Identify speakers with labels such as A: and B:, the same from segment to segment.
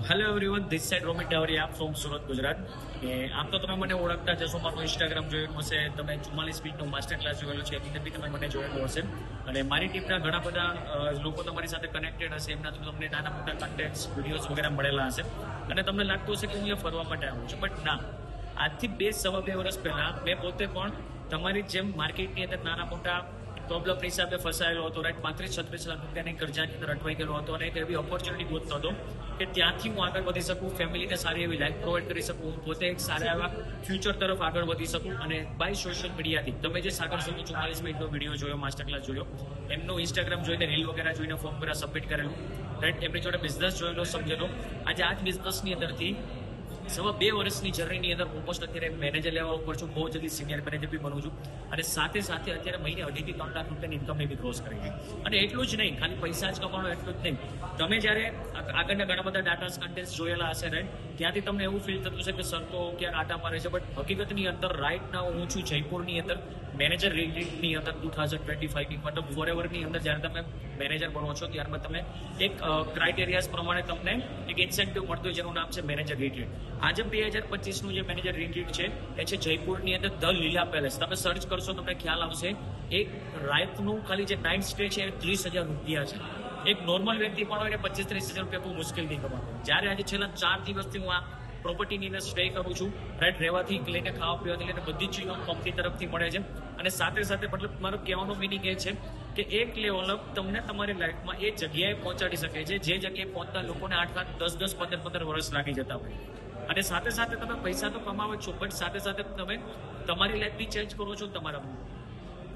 A: Hello everyone, this side Romit Davariya from Surat, Gujarat. કે આમ તો તમે મને ઓળખતા જશો, મારું ઇન્સ્ટાગ્રામ જોયેલું હશે, તમે 44 મિનિટનો માસ્ટર ક્લાસ જોયેલો છે, એની બી તમે મને જોયેલું હશે. અને મારી ટીમના ઘણા બધા લોકો તમારી સાથે કનેક્ટેડ હશે, એમના થ્રુ તમને નાના મોટા કન્ટેન્ટ્સ વિડીયોઝ વગેરે મળેલા હશે. અને તમને લાગતું હશે કે હું અહીંયા ફરવા માટે આવું છું, બટ ના. આજથી સવા બે વર્ષ પહેલા મેં પોતે પણ તમારી જેમ માર્કેટની અંદર નાના મોટા પ્રોબ્લેમ હિસાબે ફસાયેલો હતો. રાઈટ, 35-36 લાખ રૂપિયાની કરજાની અંદર અટવાઈ ગયેલો હતો અને એક એવી ઓપોર્ચ્યુનિટી ગોતતો હતો કે ત્યાંથી હું આગળ વધી શકું, ફેમિલીને સારી એવી લાઈફ પ્રોવાઈડ કરી શકું, હું પોતે એક સારા એવા ફ્યુચર તરફ આગળ વધી શકું. અને બાય સોશિયલ મીડિયાથી તમે જે સાગર સર 44 મિનિટનો વિડીયો જોયો, માસ્ટર ક્લાસ જોયો, એમનું ઇન્સ્ટાગ્રામ જોઈને, રીલ વગેરે જોઈને ફોર્મ વગેરે સબમિટ કરેલું, રાઈટ, એમની જોડે બિઝનેસ જોયેલો, સમજેલો. આજે આ જ બિઝનેસની અંદરથી સવા 2 વર્ષની જર્નીની અંદર ઓલમોસ્ટ અત્યારે મેનેજર લેવલ ઉપર છું, બહુ જલ્દી સિનિયર મેનેજર બી બનું છું. અને સાથે સાથે અત્યારે મહિને 2.5 થી 3 લાખ રૂપિયાની ઇન્કમને બી ક્રોસ કરી છે. અને એટલું જ નહીં, ખાલી પૈસા જ કમાવાનો એટલું જ નહીં, તમે જ્યારે આગળના ઘણા બધા ડાટા કન્ટેન્ટ જોયેલા હશે, રાઈટ, ત્યાંથી તમને એવું ફીલ થતું છે કે સર તો ક્યાંક આટા મારે છે, બટ હકીકતની અંદર રાઈટ નાઉ હું છું જયપુરની અંદર મેનેજર રિટ્રીટની અંદર 2025ની મતલબ ફોરએવરની અંદર જ્યારે તમે મેનેજર બનો છો ત્યારબાદ તમે એક ક્રાઇટેરિયાઝ પ્રમાણે તમને એક ઇન્સેન્ટિવ મળતું હોય જેનું નામ છે મેનેજર રિટ્રીટ. આજે 2025નું જે મેનેજર રિટ્રીટ છે એ છે જયપુરની અંદર ધ લીલા પેલેસ. તમે સર્ચ કરશો તમને ખ્યાલ આવશે. એક રાતનું ખાલી જે નાઇટ સ્ટે છે એ 30,000 રૂપિયા છે. એક નોર્મલ વ્યક્તિ પણ હોય ને 25-30 હજાર રૂપિયા બહુ મુશ્કેલથી કમાતો. જ્યારે આજે છેલ્લા 4 દિવસથી હું આ પ્રોપર્ટીની અંદર સ્ટે કરું છું, રાઈટ, રહેવાથી લઈને ખાવા પીવાથી લઈને બધી જ ચીજો કંપની તરફથી મળે છે. અને સાથે સાથે મતલબ મારો કહેવાનો મિનિંગ એ છે કે એક લેવલ અપ તમને તમારી લાઈફમાં એ જગ્યાએ પહોંચાડી શકે છે જે જગ્યાએ પહોંચતા લોકોને 8, 10, 15 વર્ષ લાગી જતા હોય. અને સાથે સાથે તમે પૈસા તો કમાવો છો, બટ સાથે સાથે તમે તમારી લાઈફ બી ચેન્જ કરો છો, તમારા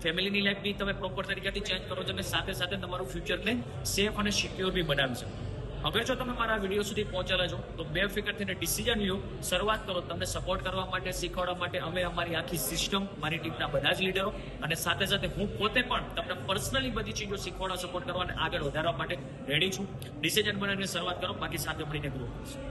A: ફેમિલીની લાઈફ બી તમે પ્રોપર તરીકેથી ચેન્જ કરો છો, અને સાથે સાથે તમારું ફ્યુચરને સેફ અને સિક્યોર બી બનાવી શકો. હવે જો તમે મારા વિડીયો સુધી પહોંચેલા છો તો બેફિકર થઈને ડિસિઝન લો, શરૂઆત કરો. તમને સપોર્ટ કરવા માટે, શીખવાડવા માટે અમે અમારી આખી સિસ્ટમ, મારી ટીમના બધા જ લીડરો અને સાથે સાથે હું પોતે પણ તમને પર્સનલી બધી ચીજો શીખવાડવા, સપોર્ટ કરવા અને આગળ વધારવા માટે રેડી છું. ડિસિઝન બનાવીને શરૂઆત કરો, બાકી સાથે મળીને ગ્રો કરીશું.